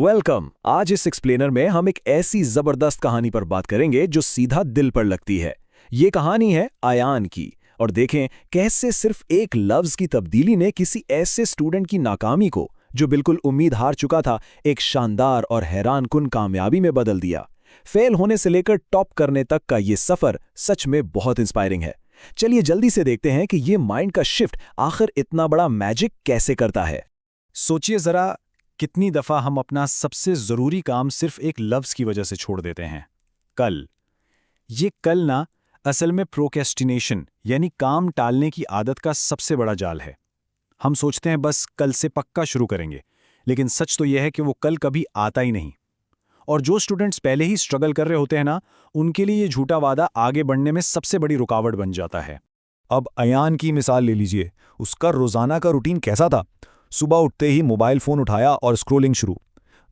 Welcome. आज इस explainer में हम एक ऐसी जबरदस्त कहानी पर बात करेंगे जो सीधा दिल पर लगती है। ये कहानी है अयान की, और देखें कैसे सिर्फ एक लफ्ज की तब्दीली ने किसी ऐसे स्टूडेंट की नाकामी को, जो बिल्कुल उम्मीद हार चुका था, एक शानदार और हैरानकुन कामयाबी में बदल दिया। फेल होने से लेकर टॉप करने तक का ये सफर सच में बहुत इंस्पायरिंग है। चलिए जल्दी से देखते हैं कि ये माइंड का शिफ्ट आखिर इतना बड़ा मैजिक कैसे करता है। सोचिए जरा, कितनी दफा हम अपना सबसे जरूरी काम सिर्फ एक लफ्ज की वजह से छोड़ देते हैं। कल। ये कल ना असल में प्रोक्रेस्टिनेशन यानी काम टालने की आदत का सबसे बड़ा जाल है। हम सोचते हैं बस कल से पक्का शुरू करेंगे, लेकिन सच तो यह है कि वो कल कभी आता ही नहीं। और जो स्टूडेंट्स पहले ही स्ट्रगल कर रहे होते हैं ना, उनके लिए ये झूठा वादा आगे बढ़ने में सबसे बड़ी रुकावट बन जाता है। अब अयान की मिसाल ले लीजिए। उसका रोजाना का रूटीन कैसा था? सुबह उठते ही मोबाइल फोन उठाया और स्क्रोलिंग शुरू।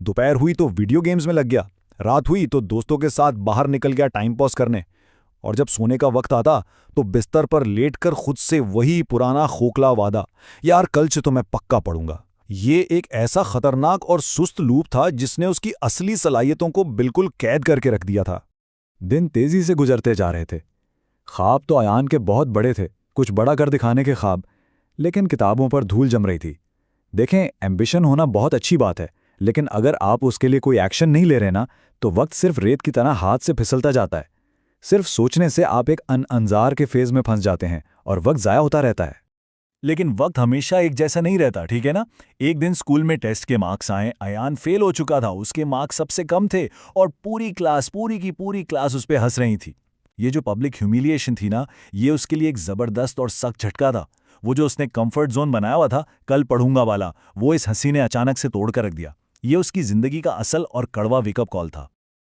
दोपहर हुई तो वीडियो गेम्स में लग गया। रात हुई तो दोस्तों के साथ बाहर निकल गया टाइम पास करने। और जब सोने का वक्त आता तो बिस्तर पर लेटकर खुद से वही पुराना खोखला वादा, यार कल से तो मैं पक्का पढ़ूंगा। ये एक ऐसा खतरनाक और सुस्त लूप था जिसने उसकी असली सलाहियतों को बिल्कुल कैद करके रख दिया था। दिन तेजी से गुजरते जा रहे थे। ख्वाब तो अयान के बहुत बड़े थे, कुछ बड़ा कर दिखाने के ख्वाब, लेकिन किताबों पर धूल जम रही थी। देखें, एम्बिशन होना बहुत अच्छी बात है, लेकिन अगर आप उसके लिए कोई एक्शन नहीं ले रहे ना, तो वक्त सिर्फ रेत की तरह हाथ से फिसलता जाता है। सिर्फ सोचने से आप एक अनअंजार के फेज में फंस जाते हैं और वक्त ज़ाया होता रहता है। लेकिन वक्त हमेशा एक जैसा नहीं रहता, ठीक है ना। एक दिन स्कूल में टेस्ट के मार्क्स आए। अयान फेल हो चुका था, उसके मार्क्स सबसे कम थे और पूरी की पूरी क्लास उस पर हंस रही थी। ये जो पब्लिक ह्यूमिलिएशन थी ना, ये उसके लिए एक जबरदस्त और सख्त झटका था। वो जो उसने कंफर्ट जोन बनाया हुआ था, कल पढ़ूंगा वाला, वो इस हंसी ने अचानक से तोड़ कर रख दिया। ये उसकी जिंदगी का असल और कड़वा वेकअप कॉल था।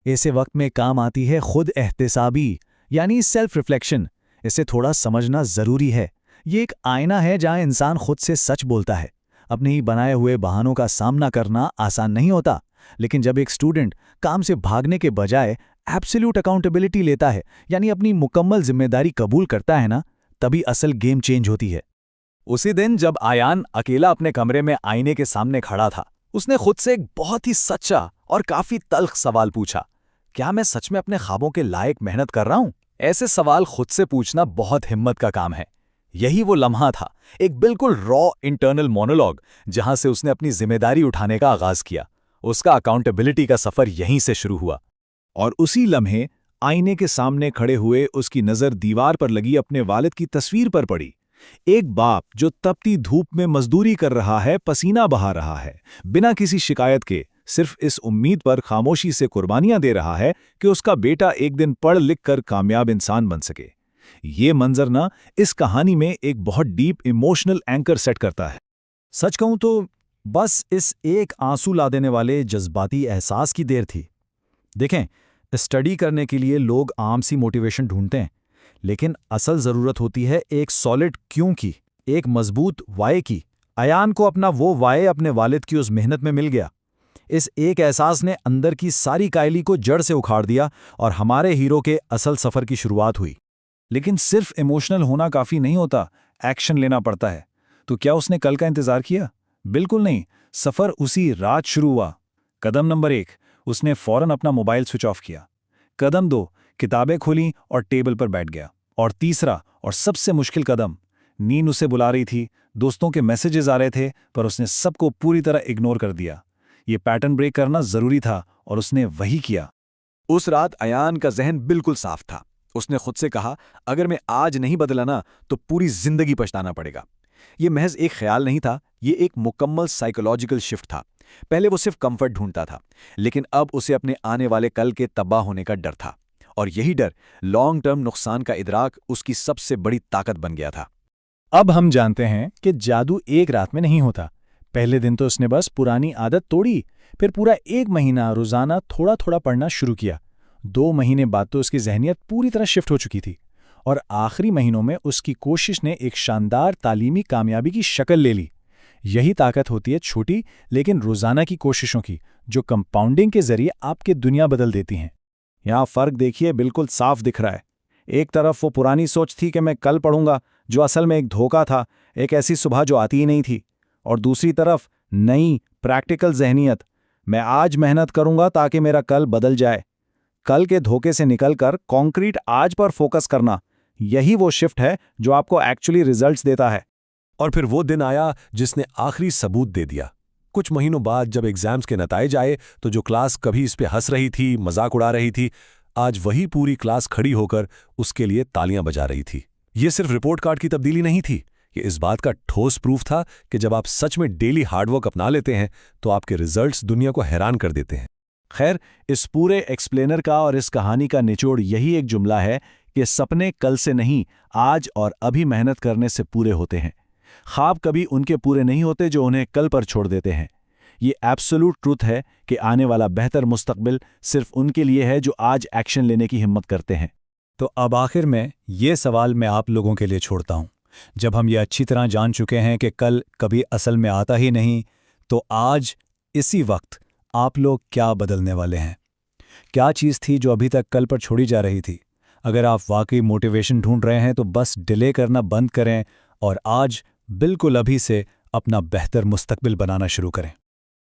ऐसे वक्त में काम आती है खुद एहतिसाबी यानी सेल्फ रिफ्लेक्शन। इसे थोड़ा समझना जरूरी है। ये एक आईना है जहां इंसान खुद से सच बोलता है। अपने ही बनाए हुए बहानों का सामना करना आसान नहीं होता, लेकिन जब एक स्टूडेंट काम से भागने के बजाय एब्सोल्यूट अकाउंटेबिलिटी लेता है, यानी अपनी मुकम्मल जिम्मेदारी कबूल करता है ना, तभी असल गेम चेंज होती है। उसी दिन जब अयान अकेला अपने कमरे में आईने के सामने खड़ा था, उसने खुद से एक बहुत ही सच्चा और काफी तल्ख सवाल पूछा। क्या मैं सच में अपने ख्वाबों के लायक मेहनत कर रहा हूं? ऐसे सवाल खुद से पूछना बहुत हिम्मत का काम है। यही वो लम्हा था, एक बिल्कुल रॉ इंटरनल मोनोलॉग, जहां से उसने अपनी जिम्मेदारी उठाने का आगाज किया। उसका अकाउंटेबिलिटी का सफर यहीं से शुरू हुआ। और उसी लम्हे आईने के सामने खड़े हुए उसकी नज़र दीवार पर लगी अपने वालिद की तस्वीर पर पड़ी। एक बाप जो तपती धूप में मजदूरी कर रहा है, पसीना बहा रहा है, बिना किसी शिकायत के, सिर्फ इस उम्मीद पर खामोशी से कुर्बानियां दे रहा है कि उसका बेटा एक दिन पढ़ लिख कर कामयाब इंसान बन सके। ये मंजर ना इस कहानी में एक बहुत डीप इमोशनल एंकर सेट करता है। सच कहूं तो बस इस एक आंसू ला देने वाले जज्बाती एहसास की देर थी। देखें, स्टडी करने के लिए लोग आम सी मोटिवेशन ढूंढते हैं, लेकिन असल जरूरत होती है एक सॉलिड क्यों की, एक मजबूत वाय की। अयान को अपना वो वाय अपने वालिद की उस मेहनत में मिल गया। इस एक एहसास ने अंदर की सारी कायली को जड़ से उखाड़ दिया और हमारे हीरो के असल सफर की शुरुआत हुई। लेकिन सिर्फ इमोशनल होना काफी नहीं होता, एक्शन लेना पड़ता है। तो क्या उसने कल का इंतजार किया? बिल्कुल नहीं। सफर उसी रात शुरू हुआ। कदम नंबर 1, उसने फौरन अपना मोबाइल स्विच ऑफ किया। कदम 2, किताबें खोली और टेबल पर बैठ गया। और तीसरा और सबसे मुश्किल कदम, नींद उसे बुला रही थी, दोस्तों के मैसेजेस आ रहे थे, पर उसने सबको पूरी तरह इग्नोर कर दिया। ये पैटर्न ब्रेक करना जरूरी था और उसने वही किया। उस रात अयान का जहन बिल्कुल साफ था। उसने खुद से कहा, अगर मैं आज नहीं बदला ना, तो पूरी जिंदगी पछताना पड़ेगा। ये महज एक ख्याल नहीं था, ये एक मुकम्मल साइकोलॉजिकल शिफ्ट था। पहले वो सिर्फ कंफर्ट ढूंढता था, लेकिन अब उसे अपने आने वाले कल के तबाह होने का डर था। और यही डर, लॉन्ग टर्म नुकसान का इदराक, उसकी सबसे बड़ी ताकत बन गया था। अब हम जानते हैं कि जादू एक रात में नहीं होता। पहले दिन तो उसने बस पुरानी आदत तोड़ी, फिर पूरा 1 महीना रोजाना थोड़ा थोड़ा पढ़ना शुरू किया। 2 महीने बाद तो उसकी जहनियत पूरी तरह शिफ्ट हो चुकी थी, और आखिरी महीनों में उसकी कोशिश ने एक शानदार तालीमी कामयाबी की शक्ल ले ली। यही ताकत होती है छोटी लेकिन रोजाना की कोशिशों की, जो कंपाउंडिंग के जरिए आपकी दुनिया बदल देती हैं। यहाँ फर्क देखिए, बिल्कुल साफ दिख रहा है। एक तरफ वो पुरानी सोच थी कि मैं कल पढ़ूंगा, जो असल में एक धोखा था, एक ऐसी सुबह जो आती ही नहीं थी। और दूसरी तरफ नई प्रैक्टिकल जहनियत, मैं आज मेहनत करूंगा ताकि मेरा कल बदल जाए। कल के धोखे से निकलकर कॉन्क्रीट आज पर फोकस करना, यही वो शिफ्ट है जो आपको एक्चुअली रिजल्ट्स देता है। और फिर वो दिन आया जिसने आखिरी सबूत दे दिया। कुछ महीनों बाद जब एग्जाम्स के नतीजे आए तो जो क्लास कभी इस पे हंस रही थी, मजाक उड़ा रही थी, आज वही पूरी क्लास खड़ी होकर उसके लिए तालियां बजा रही थी। ये सिर्फ रिपोर्ट कार्ड की तब्दीली नहीं थी, ये इस बात का ठोस प्रूफ था कि जब आप सच में डेली हार्डवर्क अपना लेते हैं तो आपके रिजल्ट्स दुनिया को हैरान कर देते हैं। खैर, इस पूरे एक्सप्लेनर का और इस कहानी का निचोड़ यही एक जुमला है कि सपने कल से नहीं, आज और अभी मेहनत करने से पूरे होते हैं। ख्वाब कभी उनके पूरे नहीं होते जो उन्हें कल पर छोड़ देते हैं। ये एब्सोल्यूट ट्रूथ है कि आने वाला बेहतर मुस्तकबिल सिर्फ उनके लिए है जो आज एक्शन लेने की हिम्मत करते हैं। तो अब आखिर में ये सवाल मैं आप लोगों के लिए छोड़ता हूं। जब हम ये अच्छी तरह जान चुके हैं कि कल कभी असल में आता ही नहीं, तो आज इसी वक्त आप लोग क्या बदलने वाले हैं? क्या चीज़ थी जो अभी तक कल पर छोड़ी जा रही थी? अगर आप वाकई मोटिवेशन ढूंढ रहे हैं तो बस डिले करना बंद करें और आज बिल्कुल अभी से अपना बेहतर मुस्तकबिल बनाना शुरू करें।